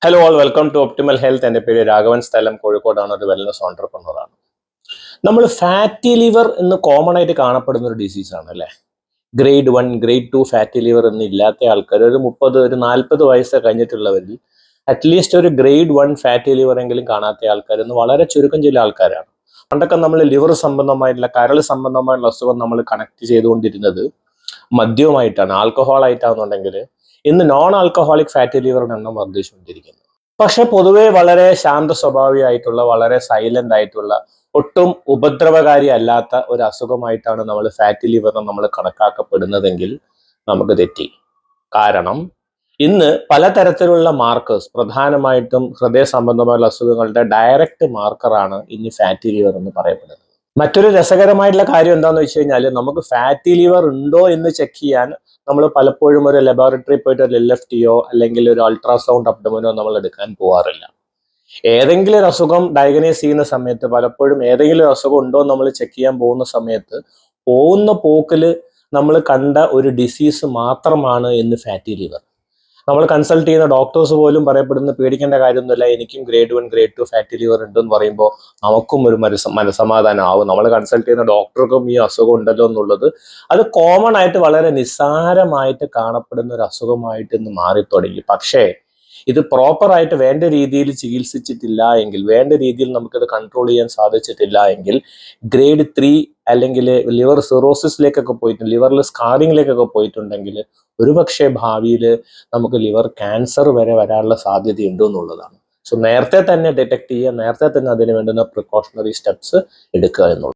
Hello all welcome to optimal health. എൻ്റെ പേര് രാഘവൻ, സ്ഥലം കോഴിക്കോടാണ്, ഒരു വെൽനസ് ഓണ്ടർപ്രണറാണ്. നമ്മൾ ഫാറ്റി ലിവർ എന്ന് കോമൺ ആയിട്ട് കാണപ്പെടുന്ന ഒരു ഡിസീസാണ് അല്ലേ. ഗ്രേഡ് 1 ഗ്രേഡ് 2 ഫാറ്റി ലിവർ എന്ന് ഇല്ലാത്ത ആൾക്കാർ ഒരു 40 വയസ്സ് കഴിഞ്ഞിട്ടുള്ളവരിൽ അറ്റ്ലീസ്റ്റ് ഒരു ഗ്രേഡ് 1 ഫാറ്റി ലിവർ എങ്കിലും കാണാത്ത ആൾക്കാർ എന്ന് വളരെ ചുരുക്കം ചില ആൾക്കാരാണ്. പണ്ടൊക്കെ നമ്മൾ ലിവർ സംബന്ധമായിട്ടുള്ള കരൾ സംബന്ധമായിട്ടുള്ള അസുഖം നമ്മൾ കണക്ട് ചെയ്തുകൊണ്ടിരുന്നത് മദ്യവുമായിട്ടാണ്, ആൽക്കഹോൾ ആയിട്ടാണെന്നുണ്ടെങ്കിൽ ഇന്ന് നോൺ ആൽക്കഹോളിക് ഫാറ്റി ലിവറിന്റെ എണ്ണം വർദ്ധിച്ചുകൊണ്ടിരിക്കുന്നു. പക്ഷെ പൊതുവെ വളരെ ശാന്ത സ്വഭാവിയായിട്ടുള്ള, വളരെ സൈലന്റ് ആയിട്ടുള്ള, ഒട്ടും ഉപദ്രവകാരി അല്ലാത്ത ഒരു അസുഖമായിട്ടാണ് നമ്മൾ ഫാറ്റി ലിവറിനെ നമ്മൾ കണക്കാക്കപ്പെടുന്നതെങ്കിൽ നമുക്ക് തെറ്റി. കാരണം ഇന്ന് പലതരത്തിലുള്ള മാർക്കേഴ്സ്, പ്രധാനമായിട്ടും ഹൃദയ സംബന്ധമായുള്ള അസുഖങ്ങളുടെ ഡയറക്റ്റ് മാർക്കറാണ് ഇന്ന് ഫാറ്റി ലിവർ എന്ന് പറയപ്പെടുന്നത്. മറ്റൊരു രസകരമായിട്ടുള്ള കാര്യം എന്താണെന്ന് വെച്ച് കഴിഞ്ഞാൽ, നമുക്ക് ഫാറ്റി ലിവർ ഉണ്ടോ എന്ന് ചെക്ക് ചെയ്യാൻ നമ്മൾ പലപ്പോഴും ഒരു ലബോറട്ടറി പോയിട്ട് ഒരു LFTയോ അല്ലെങ്കിൽ ഒരു അൾട്രാസൗണ്ട് അബ്ഡമനോ നമ്മൾ എടുക്കാൻ പോകാറില്ല. ഏതെങ്കിലും ഒരു അസുഖം ഡയഗ്നൈസ് ചെയ്യുന്ന സമയത്ത് പലപ്പോഴും ഏതെങ്കിലും ഒരു അസുഖം ഉണ്ടോ നമ്മൾ ചെക്ക് ചെയ്യാൻ പോകുന്ന സമയത്ത് പോകുന്ന പോക്കിൽ നമ്മൾ കണ്ട ഒരു ഡിസീസ് മാത്രമാണ് ഇന്ന് ഫാറ്റി ലിവർ. നമ്മൾ കൺസൾട്ട് ചെയ്യുന്ന ഡോക്ടേഴ്സ് പോലും പറയപ്പെടുന്ന പേടിക്കേണ്ട കാര്യമൊന്നുമില്ല, എനിക്കും ഗ്രേഡ് 1 ഗ്രേഡ് 2 ഫാറ്റി ലിവർ ഉണ്ടെന്ന് പറയുമ്പോൾ നമുക്കും ഒരു മനസ്സമാധാനം ആവും. നമ്മൾ കൺസൾട്ട് ചെയ്യുന്ന ഡോക്ടർക്കും ഈ അസുഖം ഉണ്ടല്ലോ എന്നുള്ളത് അത് കോമൺ ആയിട്ട് വളരെ നിസ്സാരമായിട്ട് കാണപ്പെടുന്ന ഒരു അസുഖമായിട്ട് ഇന്ന് മാറിത്തുടങ്ങി. പക്ഷേ ഇത് പ്രോപ്പറായിട്ട് വേണ്ട രീതിയിൽ ചികിത്സിച്ചിട്ടില്ല എങ്കിൽ, വേണ്ട രീതിയിൽ നമുക്കത് കൺട്രോൾ ചെയ്യാൻ സാധിച്ചിട്ടില്ല എങ്കിൽ ഗ്രേഡ് 3 അല്ലെങ്കിൽ ലിവർ സിറോസിസിലേക്കൊക്കെ പോയിട്ടുണ്ട്, ലിവറിൽ സ്കാറിങ്ങിലേക്കൊക്കെ പോയിട്ടുണ്ടെങ്കിൽ ഒരുപക്ഷെ ഭാവിയിൽ നമുക്ക് ലിവർ ക്യാൻസർ വരെ വരാനുള്ള സാധ്യതയുണ്ട് എന്നുള്ളതാണ്. സോ നേരത്തെ തന്നെ ഡിറ്റക്ട് ചെയ്യുക, നേരത്തെ തന്നെ അതിന് വേണ്ടുന്ന പ്രിക്കോഷണറി സ്റ്റെപ്സ് എടുക്കുക എന്നുള്ളത്.